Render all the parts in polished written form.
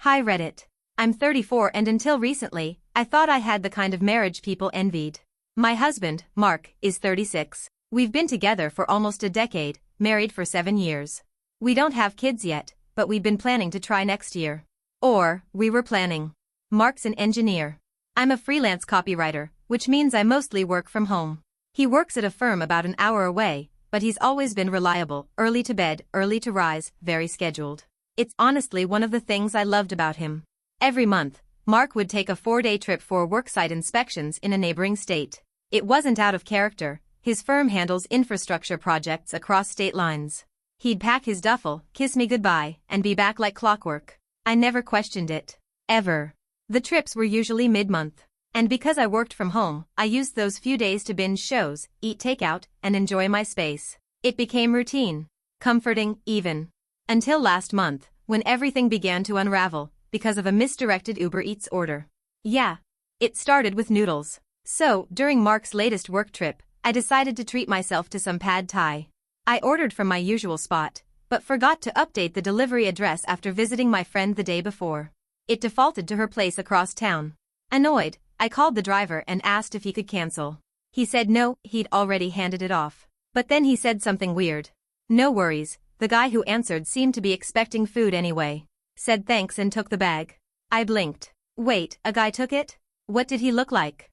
Hi Reddit. I'm 34 and until recently, I thought I had the kind of marriage people envied. My husband, Mark, is 36. We've been together for almost a decade, married for 7 years. We don't have kids yet, but we've been planning to try next year. Or, we were planning. Mark's an engineer. I'm a freelance copywriter, which means I mostly work from home. He works at a firm about an hour away, but he's always been reliable, early to bed, early to rise, very scheduled. It's honestly one of the things I loved about him. Every month, Mark would take a 4-day trip for worksite inspections in a neighboring state. It wasn't out of character. His firm handles infrastructure projects across state lines. He'd pack his duffel, kiss me goodbye, and be back like clockwork. I never questioned it. Ever. The trips were usually mid-month. And because I worked from home, I used those few days to binge shows, eat takeout, and enjoy my space. It became routine. Comforting, even. Until last month, when everything began to unravel, because of a misdirected Uber Eats order. Yeah. It started with noodles. So, during Mark's latest work trip, I decided to treat myself to some pad thai. I ordered from my usual spot, but forgot to update the delivery address after visiting my friend the day before. It defaulted to her place across town. Annoyed, I called the driver and asked if he could cancel. He said no, he'd already handed it off. But then he said something weird. No worries, the guy who answered seemed to be expecting food anyway. Said thanks and took the bag. I blinked. Wait, a guy took it? What did he look like?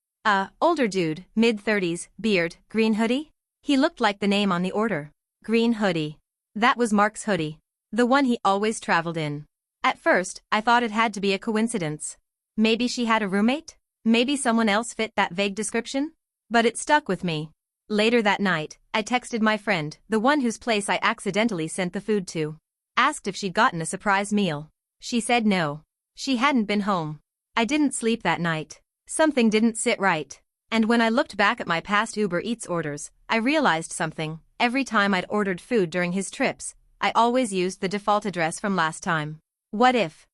Older dude, mid-30s, beard, green hoodie? He looked like the name on the order. Green hoodie. That was Mark's hoodie. The one he always traveled in. At first, I thought it had to be a coincidence. Maybe she had a roommate? Maybe someone else fit that vague description? But it stuck with me. Later that night, I texted my friend, the one whose place I accidentally sent the food to. Asked if she'd gotten a surprise meal. She said no. She hadn't been home. I didn't sleep that night. Something didn't sit right. And when I looked back at my past Uber Eats orders, I realized something. Every time I'd ordered food during his trips, I always used the default address from last time. What if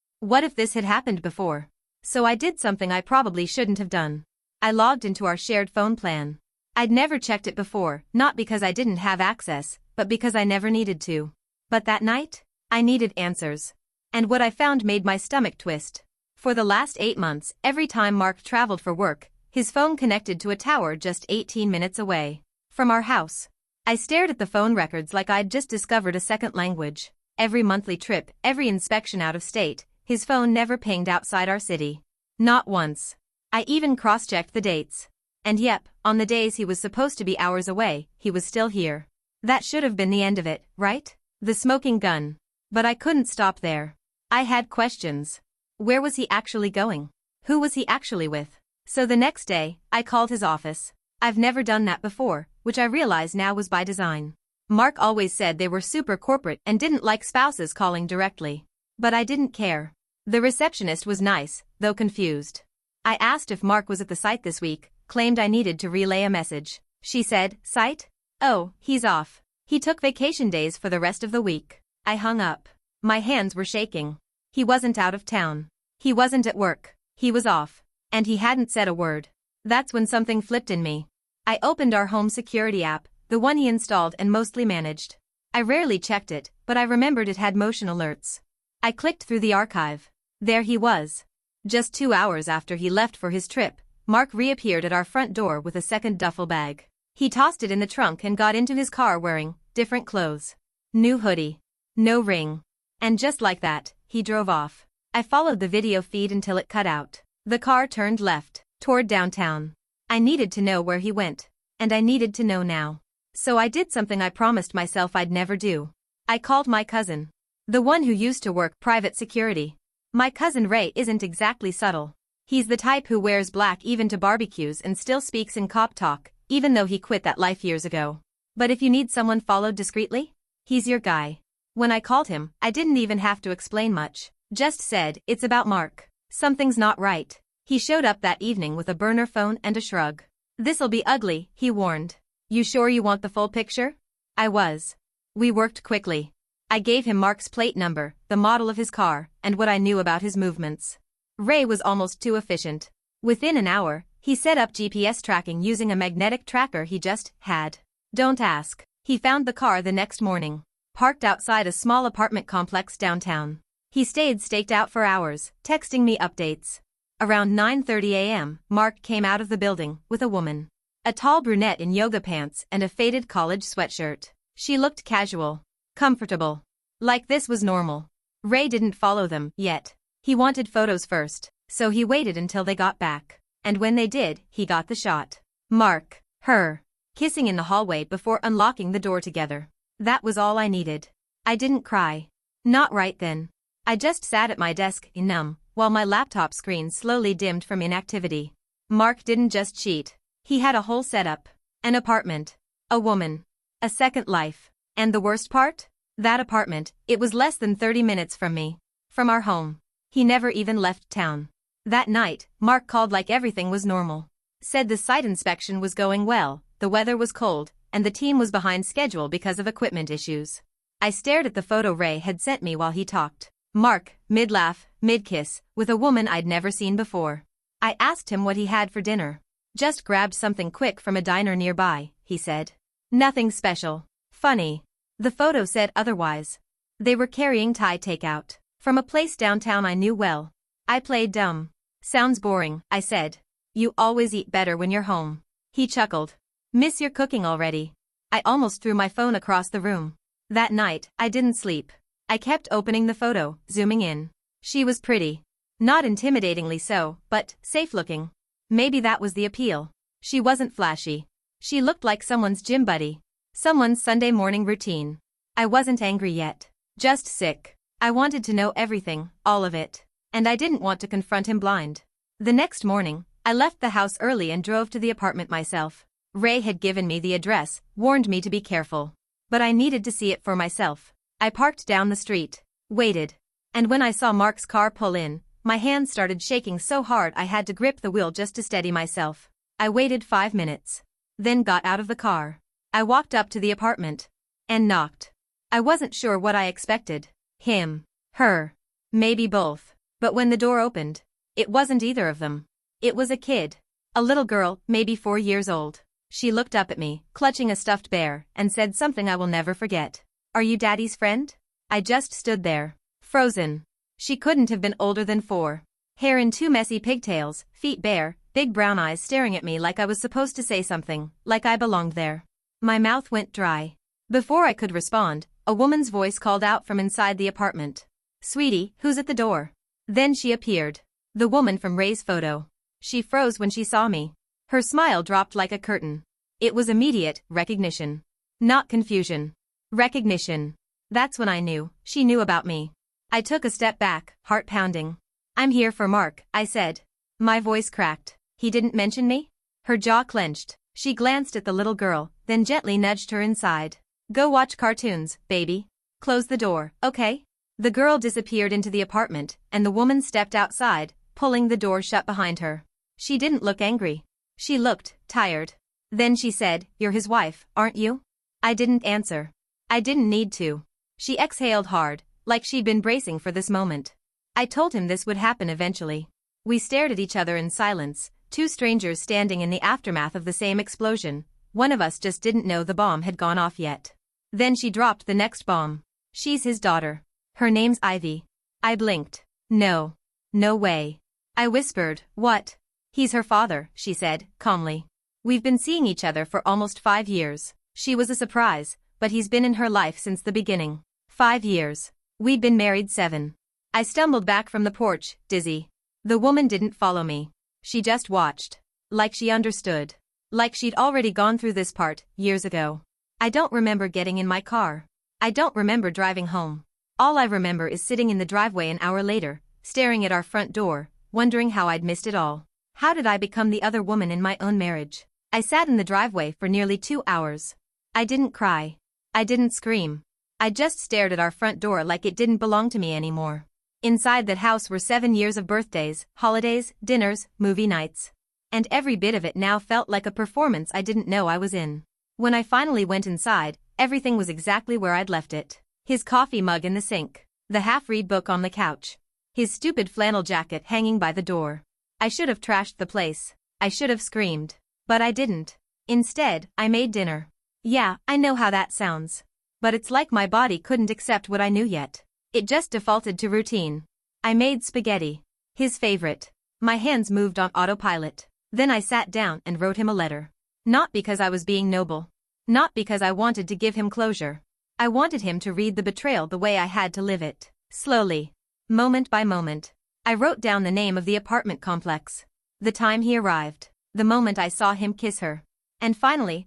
this had happened before? So I did something I probably shouldn't have done. I logged into our shared phone plan. I'd never checked it before, not because I didn't have access, but because I never needed to. But that night, I needed answers. And what I found made my stomach twist. For the last 8 months, every time Mark traveled for work, his phone connected to a tower just 18 minutes away from our house. I stared at the phone records like I'd just discovered a second language. Every monthly trip, every inspection out of state, his phone never pinged outside our city. Not once. I even cross-checked the dates. And yep, on the days he was supposed to be hours away, he was still here. That should have been the end of it, right? The smoking gun. But I couldn't stop there. I had questions. Where was he actually going? Who was he actually with? So the next day, I called his office. I've never done that before, which I realize now was by design. Mark always said they were super corporate and didn't like spouses calling directly. But I didn't care. The receptionist was nice, though confused. I asked if Mark was at the site this week, claimed I needed to relay a message. She said, "Site? Oh, he's off. He took vacation days for the rest of the week." I hung up. My hands were shaking. He wasn't out of town. He wasn't at work. He was off. And he hadn't said a word. That's when something flipped in me. I opened our home security app, the one he installed and mostly managed. I rarely checked it, but I remembered it had motion alerts. I clicked through the archive. There he was. Just 2 hours after he left for his trip, Mark reappeared at our front door with a second duffel bag. He tossed it in the trunk and got into his car wearing different clothes. New hoodie. No ring. And just like that, he drove off. I followed the video feed until it cut out. The car turned left, toward downtown. I needed to know where he went. And I needed to know now. So I did something I promised myself I'd never do. I called my cousin. The one who used to work private security. My cousin Ray isn't exactly subtle. He's the type who wears black even to barbecues and still speaks in cop talk, even though he quit that life years ago. But if you need someone followed discreetly, he's your guy. When I called him, I didn't even have to explain much. Just said, "It's about Mark. Something's not right." He showed up that evening with a burner phone and a shrug. "This'll be ugly," he warned. "You sure you want the full picture?" I was. We worked quickly. I gave him Mark's plate number, the model of his car, and what I knew about his movements. Ray was almost too efficient. Within an hour, he set up GPS tracking using a magnetic tracker he just had. Don't ask. He found the car the next morning, parked outside a small apartment complex downtown. He stayed staked out for hours, texting me updates. Around 9:30 a.m., Mark came out of the building with a woman. A tall brunette in yoga pants and a faded college sweatshirt. She looked casual. Comfortable. Like this was normal. Ray didn't follow them yet. He wanted photos first, so he waited until they got back. And when they did, he got the shot. Mark, her, kissing in the hallway before unlocking the door together. That was all I needed. I didn't cry. Not right then. I just sat at my desk, numb, while my laptop screen slowly dimmed from inactivity. Mark didn't just cheat. He had a whole setup. An apartment. A woman. A second life. And the worst part? That apartment, it was less than 30 minutes from me. From our home. He never even left town. That night, Mark called like everything was normal. Said the site inspection was going well, the weather was cold, and the team was behind schedule because of equipment issues. I stared at the photo Ray had sent me while he talked. Mark, mid-laugh, mid-kiss, with a woman I'd never seen before. I asked him what he had for dinner. Just grabbed something quick from a diner nearby, he said. Nothing special. Funny. The photo said otherwise. They were carrying Thai takeout from a place downtown I knew well. I played dumb. Sounds boring, I said. You always eat better when you're home. He chuckled. Miss your cooking already. I almost threw my phone across the room. That night, I didn't sleep. I kept opening the photo, zooming in. She was pretty. Not intimidatingly so, but safe-looking. Maybe that was the appeal. She wasn't flashy. She looked like someone's gym buddy. Someone's Sunday morning routine. I wasn't angry yet. Just sick. I wanted to know everything, all of it. And I didn't want to confront him blind. The next morning, I left the house early and drove to the apartment myself. Ray had given me the address, warned me to be careful. But I needed to see it for myself. I parked down the street. Waited. And when I saw Mark's car pull in, my hands started shaking so hard I had to grip the wheel just to steady myself. I waited 5 minutes. Then got out of the car. I walked up to the apartment. And knocked. I wasn't sure what I expected. Him. Her. Maybe both. But when the door opened, it wasn't either of them. It was a kid. A little girl, maybe 4 years old. She looked up at me, clutching a stuffed bear, and said something I will never forget. Are you Daddy's friend? I just stood there. Frozen. She couldn't have been older than 4. Hair in 2 messy pigtails, feet bare, big brown eyes staring at me like I was supposed to say something, like I belonged there. My mouth went dry. Before I could respond, a woman's voice called out from inside the apartment. Sweetie, who's at the door? Then she appeared. The woman from Ray's photo. She froze when she saw me. Her smile dropped like a curtain. It was immediate recognition. Not confusion. Recognition. That's when I knew, she knew about me. I took a step back, heart pounding. I'm here for Mark, I said. My voice cracked. He didn't mention me? Her jaw clenched. She glanced at the little girl, then gently nudged her inside. Go watch cartoons, baby. Close the door, okay? The girl disappeared into the apartment, and the woman stepped outside, pulling the door shut behind her. She didn't look angry. She looked tired. Then she said, You're his wife, aren't you? I didn't answer. I didn't need to. She exhaled hard, like she'd been bracing for this moment. I told him this would happen eventually. We stared at each other in silence, 2 strangers standing in the aftermath of the same explosion. One of us just didn't know the bomb had gone off yet. Then she dropped the next bomb. She's his daughter. Her name's Ivy. I blinked. No. No way. I whispered, What? He's her father, she said, calmly. We've been seeing each other for almost 5 years. She was a surprise, but he's been in her life since the beginning. 5 years. We'd been married 7. I stumbled back from the porch, dizzy. The woman didn't follow me. She just watched. Like she understood. Like she'd already gone through this part, years ago. I don't remember getting in my car. I don't remember driving home. All I remember is sitting in the driveway an hour later, staring at our front door, wondering how I'd missed it all. How did I become the other woman in my own marriage? I sat in the driveway for nearly 2 hours. I didn't cry. I didn't scream. I just stared at our front door like it didn't belong to me anymore. Inside that house were 7 years of birthdays, holidays, dinners, movie nights. And every bit of it now felt like a performance I didn't know I was in. When I finally went inside, everything was exactly where I'd left it. His coffee mug in the sink. The half-read book on the couch. His stupid flannel jacket hanging by the door. I should have trashed the place. I should have screamed. But I didn't. Instead, I made dinner. Yeah, I know how that sounds. But it's like my body couldn't accept what I knew yet. It just defaulted to routine. I made spaghetti. His favorite. My hands moved on autopilot. Then I sat down and wrote him a letter. Not because I was being noble. Not because I wanted to give him closure. I wanted him to read the betrayal the way I had to live it. Slowly. Moment by moment. I wrote down the name of the apartment complex. The time he arrived. The moment I saw him kiss her. And finally,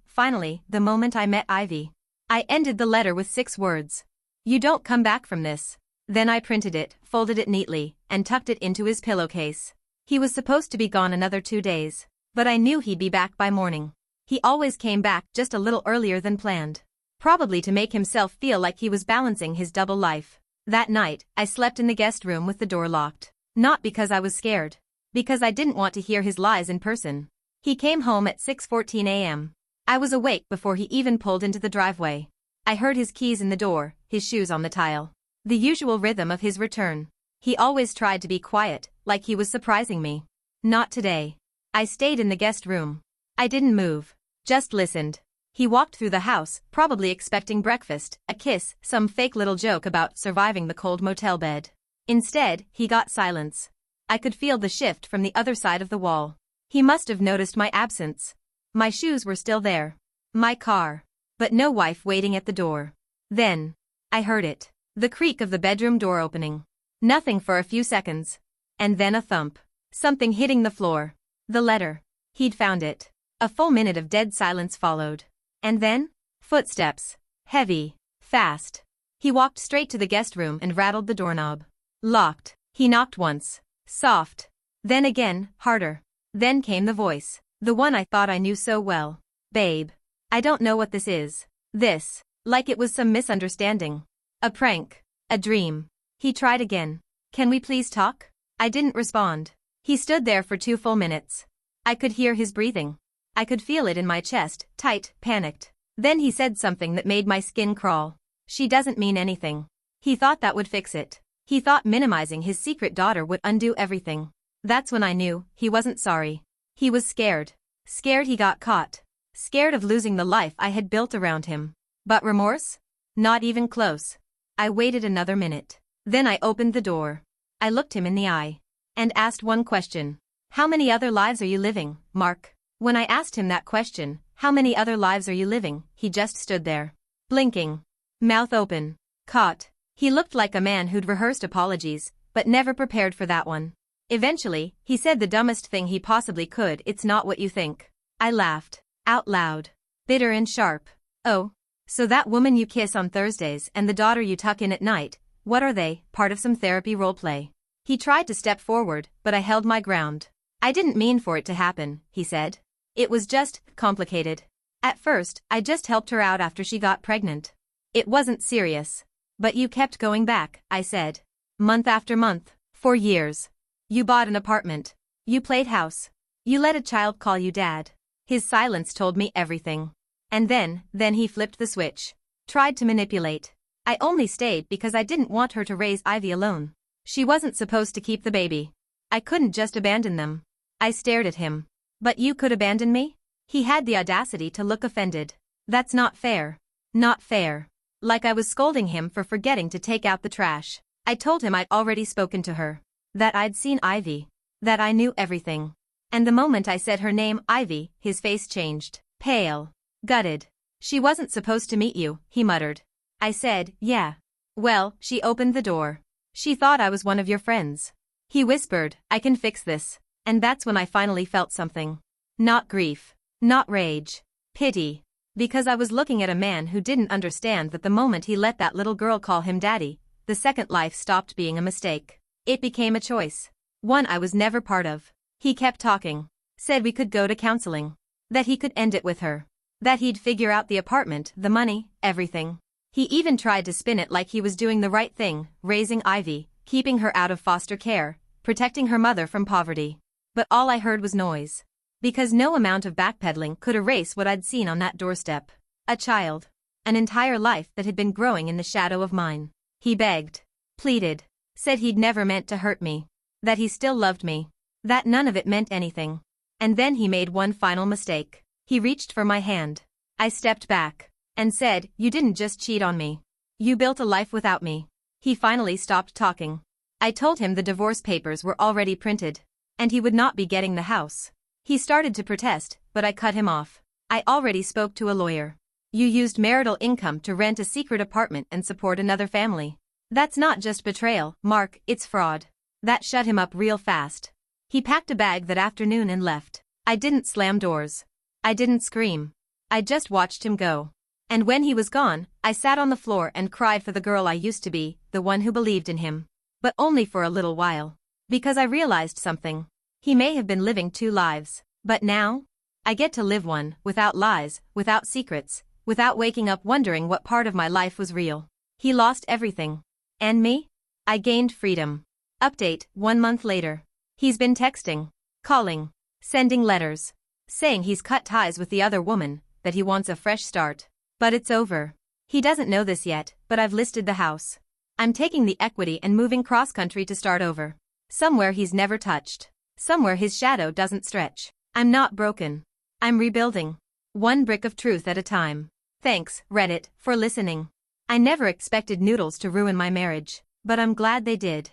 the moment I met Ivy. I ended the letter with 6 words. You don't come back from this. Then I printed it, folded it neatly, and tucked it into his pillowcase. He was supposed to be gone another 2 days. But I knew he'd be back by morning. He always came back just a little earlier than planned. Probably to make himself feel like he was balancing his double life. That night, I slept in the guest room with the door locked. Not because I was scared. Because I didn't want to hear his lies in person. He came home at 6:14 a.m. I was awake before he even pulled into the driveway. I heard his keys in the door, his shoes on the tile. The usual rhythm of his return. He always tried to be quiet, like he was surprising me. Not today. I stayed in the guest room. I didn't move. Just listened. He walked through the house, probably expecting breakfast, a kiss, some fake little joke about surviving the cold motel bed. Instead, he got silence. I could feel the shift from the other side of the wall. He must have noticed my absence. My shoes were still there. My car. But no wife waiting at the door. Then. I heard it. The creak of the bedroom door opening. Nothing for a few seconds. And then a thump. Something hitting the floor. The letter. He'd found it. A full minute of dead silence followed. And then? Footsteps. Heavy. Fast. He walked straight to the guest room and rattled the doorknob. Locked. He knocked once. Soft. Then again, harder. Then came the voice. The one I thought I knew so well. Babe. I don't know what this is. This. Like it was some misunderstanding. A prank. A dream. He tried again. Can we please talk? I didn't respond. He stood there for 2 full minutes. I could hear his breathing. I could feel it in my chest, tight, panicked. Then he said something that made my skin crawl. She doesn't mean anything. He thought that would fix it. He thought minimizing his secret daughter would undo everything. That's when I knew he wasn't sorry. He was scared. Scared he got caught. Scared of losing the life I had built around him. But remorse? Not even close. I waited another minute. Then I opened the door. I looked him in the eye. And asked one question. How many other lives are you living, Mark? When I asked him that question, how many other lives are you living, he just stood there. Blinking. Mouth open. Caught. He looked like a man who'd rehearsed apologies, but never prepared for that one. Eventually, he said the dumbest thing he possibly could. It's not what you think. I laughed. Out loud. Bitter and sharp. Oh. So that woman you kiss on Thursdays and the daughter you tuck in at night, what are they, part of some therapy roleplay? He tried to step forward, but I held my ground. I didn't mean for it to happen, he said. It was just complicated. At first, I just helped her out after she got pregnant. It wasn't serious. But you kept going back, I said. Month after month, for years. You bought an apartment. You played house. You let a child call you dad. His silence told me everything. And then he flipped the switch. Tried to manipulate. I only stayed because I didn't want her to raise Ivy alone. She wasn't supposed to keep the baby. I couldn't just abandon them. I stared at him. But you could abandon me? He had the audacity to look offended. That's not fair. Not fair. Like I was scolding him for forgetting to take out the trash. I told him I'd already spoken to her. That I'd seen Ivy. That I knew everything. And the moment I said her name, Ivy, his face changed. Pale. Gutted. She wasn't supposed to meet you, he muttered. I said, yeah. Well, she opened the door. She thought I was one of your friends. He whispered, I can fix this. And that's when I finally felt something. Not grief. Not rage. Pity. Because I was looking at a man who didn't understand that the moment he let that little girl call him daddy, the second life stopped being a mistake. It became a choice. One I was never part of. He kept talking. Said we could go to counseling. That he could end it with her. That he'd figure out the apartment, the money, everything. He even tried to spin it like he was doing the right thing, raising Ivy, keeping her out of foster care, protecting her mother from poverty. But all I heard was noise. Because no amount of backpedaling could erase what I'd seen on that doorstep. A child. An entire life that had been growing in the shadow of mine. He begged. Pleaded. Said he'd never meant to hurt me. That he still loved me. That none of it meant anything. And then he made one final mistake. He reached for my hand. I stepped back. And said, you didn't just cheat on me. You built a life without me. He finally stopped talking. I told him the divorce papers were already printed, and he would not be getting the house. He started to protest, but I cut him off. I already spoke to a lawyer. You used marital income to rent a secret apartment and support another family. That's not just betrayal, Mark, it's fraud. That shut him up real fast. He packed a bag that afternoon and left. I didn't slam doors. I didn't scream. I just watched him go. And when he was gone, I sat on the floor and cried for the girl I used to be, the one who believed in him. But only for a little while. Because I realized something. He may have been living 2 lives, but now? I get to live one, without lies, without secrets, without waking up wondering what part of my life was real. He lost everything. And me? I gained freedom. Update, 1 month later. He's been texting, calling, sending letters, saying he's cut ties with the other woman, that he wants a fresh start. But it's over. He doesn't know this yet, but I've listed the house. I'm taking the equity and moving cross-country to start over. Somewhere he's never touched. Somewhere his shadow doesn't stretch. I'm not broken. I'm rebuilding. 1 brick of truth at a time. Thanks, Reddit, for listening. I never expected noodles to ruin my marriage, but I'm glad they did.